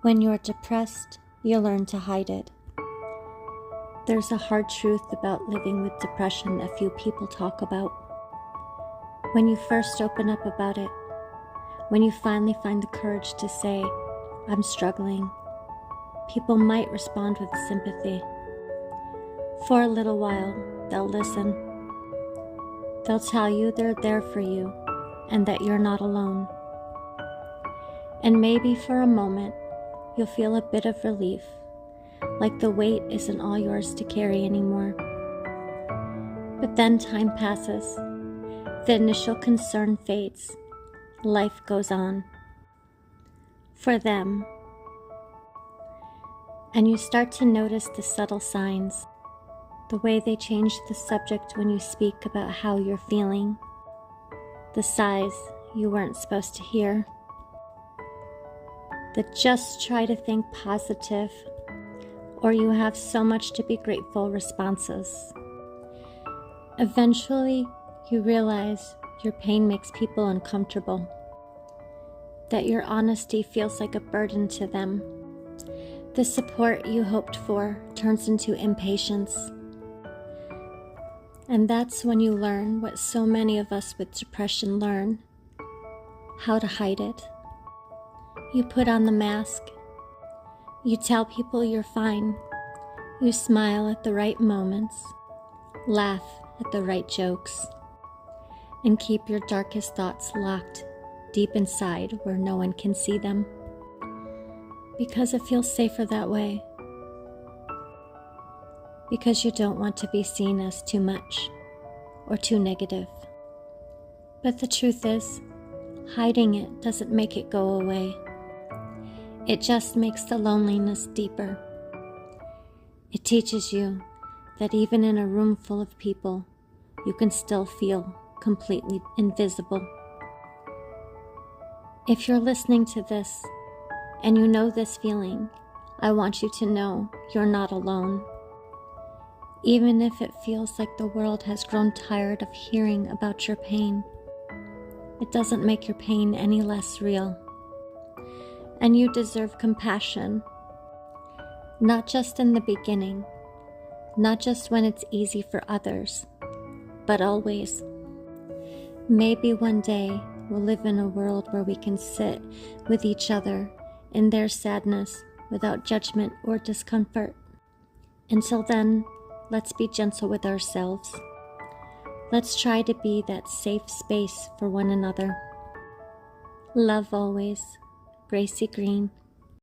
When you're depressed, you learn to hide it. There's a hard truth about living with depression that few people talk about. When you first open up about it, when you finally find the courage to say, "I'm struggling," people might respond with sympathy. For a little while, they'll listen. They'll tell you they're there for you and that you're not alone. And maybe for a moment, you'll feel a bit of relief, like the weight isn't all yours to carry anymore. But then time passes. The initial concern fades. Life goes on. For them. And you start to notice the subtle signs, the way they change the subject when you speak about how you're feeling, the sighs you weren't supposed to hear, the just try to think positive, or you have so much to be grateful responses. Eventually, you realize your pain makes people uncomfortable, that your honesty feels like a burden to them. The support you hoped for turns into impatience. And that's when you learn what so many of us with depression learn: how to hide it. You put on the mask. You tell people you're fine. You smile at the right moments, laugh at the right jokes, and keep your darkest thoughts locked deep inside where no one can see them. Because it feels safer that way. Because you don't want to be seen as too much or too negative. But the truth is, hiding it doesn't make it go away. It just makes the loneliness deeper. It teaches you that even in a room full of people, you can still feel completely invisible. If you're listening to this and you know this feeling, I want you to know you're not alone. Even if it feels like the world has grown tired of hearing about your pain, it doesn't make your pain any less real. And you deserve compassion, not just in the beginning, not just when it's easy for others, but always. Maybe one day we'll live in a world where we can sit with each other in their sadness without judgment or discomfort. Until then, let's be gentle with ourselves. Let's try to be that safe space for one another. Love always. Gracie Green.